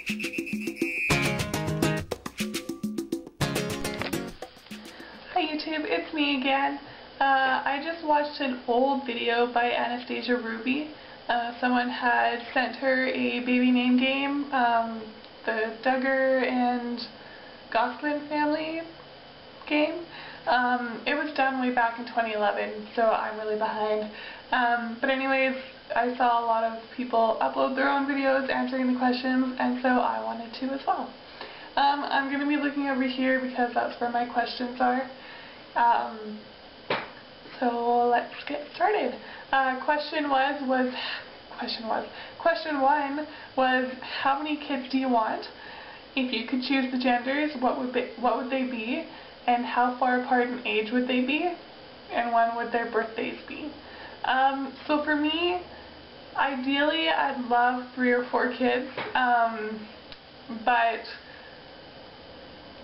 Hi YouTube, it's me again. I just watched an old video by AnastasiaRuby. Someone had sent her a baby name game, the Duggar and Gosselin family game. It was done way back in 2011, so I'm really behind. But anyways, I saw a lot of people upload their own videos answering the questions, and so I wanted to as well. I'm going to be looking over here because that's where my questions are. So let's get started. Question one was how many kids do you want? If you could choose the genders, what would they be, and how far apart in age would they be, and when would their birthdays be? So for me, ideally I'd love 3 or 4 kids, but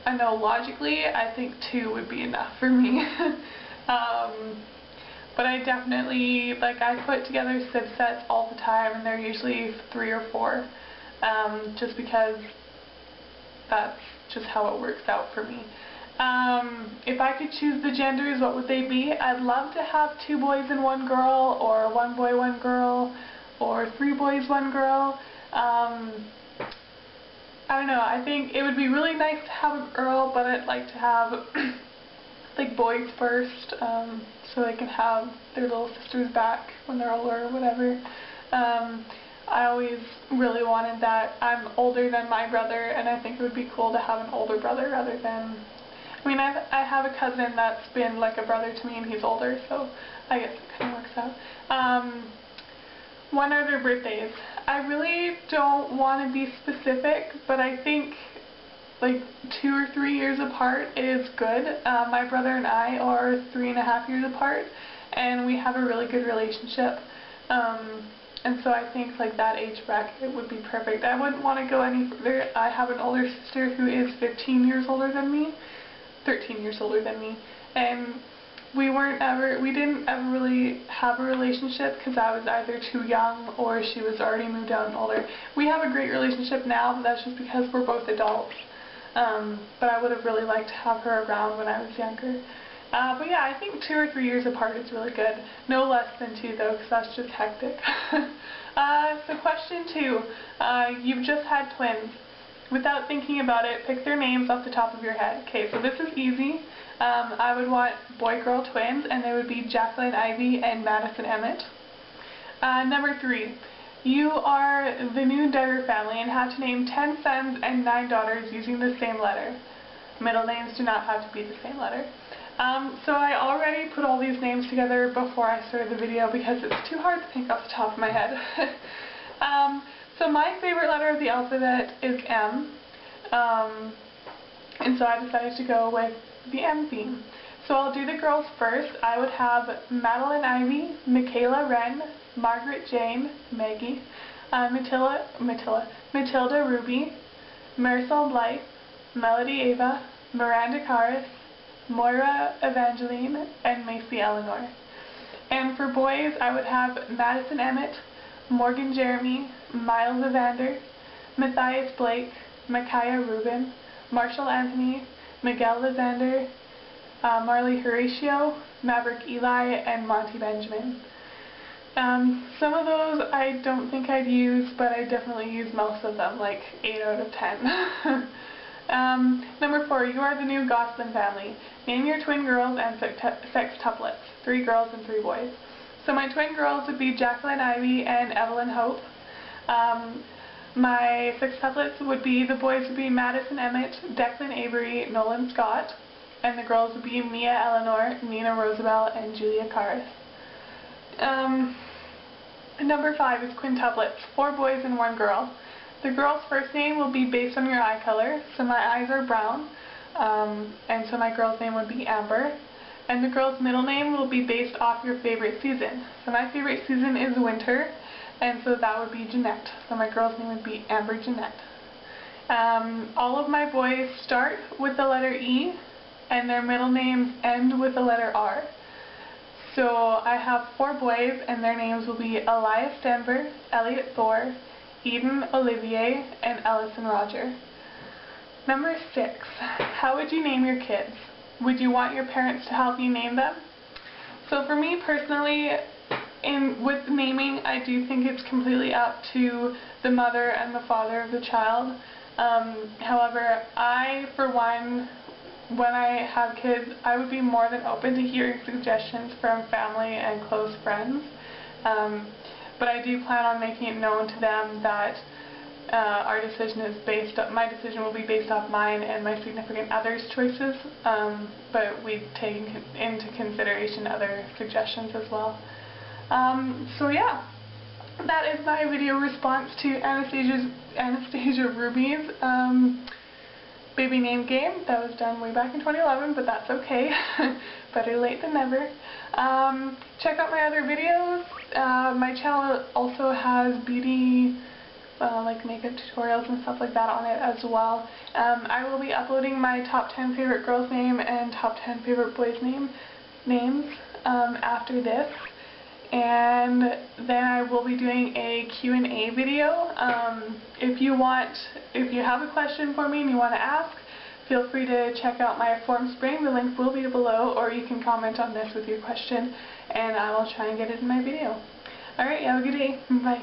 I know logically I think 2 would be enough for me. But I definitely, like, I put together SIB sets all the time, and they're usually 3 or 4, just because that's just how it works out for me. If I could choose the genders, what would they be? I'd love to have 2 boys and 1 girl, or 1 boy, 1 girl, or 3 boys, 1 girl. I don't know, I think it would be really nice to have a girl, but I'd like to have like boys first, so they can have their little sisters back when they're older or whatever. I always really wanted that. I'm older than my brother, and I think it would be cool to have an older brother rather than, I mean, I have a cousin that's been like a brother to me, and he's older, so I guess it kind of works out. When are their birthdays? I really don't want to be specific, but I think like 2 or 3 years apart is good. My brother and I are 3.5 years apart, and we have a really good relationship. And so I think like that age bracket would be perfect. I wouldn't want to go any further. I have an older sister who is 15 years older than me, 13 years older than me, and we didn't ever really have a relationship because I was either too young or she was already moved out and older. We have a great relationship now, but that's just because we're both adults. But I would have really liked to have her around when I was younger. But yeah, I think 2 or 3 years apart is really good. No less than 2 though, because that's just hectic. So question 2, you've just had twins. Without thinking about it, pick their names off the top of your head. Okay, so this is easy. I would want boy-girl twins, and they would be Jacqueline Ivy and Madison Emmett. Number 3. You are the new Duggar family and have to name 10 sons and 9 daughters using the same letter. Middle names do not have to be the same letter. So I already put all these names together before I started the video because it's too hard to think off the top of my head. So my favorite letter of the alphabet is M, and so I decided to go with the M theme. So I'll do the girls first. I would have Madeline Ivy, Michaela Wren, Margaret Jane, Maggie, Matilda Ruby, Marisol Blythe, Melody Ava, Miranda Caris, Moira Evangeline, and Macy Eleanor. And for boys, I would have Madison Emmett, Morgan Jeremy, Miles Evander, Matthias Blake, Micaiah Rubin, Marshall Anthony, Miguel Lizander, Marley Horatio, Maverick Eli, and Monty Benjamin. Some of those I don't think I'd use, but I definitely use most of them, like 8 out of 10. Number 4, you are the new Gosselin family. Name your twin girls and sextuplets, 3 girls and 3 boys. So my twin girls would be Jacqueline Ivy and Evelyn Hope. My sextuplets would be, the boys would be Madison Emmett, Declan Avery, Nolan Scott, and the girls would be Mia Eleanor, Nina Rosabelle, and Julia Caris. Number 5 is quintuplets, 4 boys and 1 girl. The girl's first name will be based on your eye color, so my eyes are brown, and so my girl's name would be Amber. And the girl's middle name will be based off your favorite season. So my favorite season is winter, and so that would be Jeanette. So my girl's name would be Amber Jeanette. All of my boys start with the letter E, and their middle names end with the letter R. So I have 4 boys, and their names will be Elias Denver, Elliot Thor, Eden, Olivier, and Ellison Roger. Number 6. How would you name your kids? Would you want your parents to help you name them? So for me personally, with naming, I do think it's completely up to the mother and the father of the child. However, I, for one, when I have kids, I would be more than open to hearing suggestions from family and close friends. But I do plan on making it known to them that my decision will be based off mine and my significant other's choices, but we take into consideration other suggestions as well. So yeah, that is my video response to AnastasiaRuby's baby name game. That was done way back in 2011, but that's okay. Better late than never. Check out my other videos. My channel also has beauty, like makeup tutorials and stuff like that on it as well. I will be uploading my top 10 favorite girls' name and top 10 favorite boys' names after this. And then I will be doing a Q&A video. If you have a question for me and you want to ask, feel free to check out my form spring. The link will be below, or you can comment on this with your question, and I will try and get it in my video. Alright, have a good day. Bye.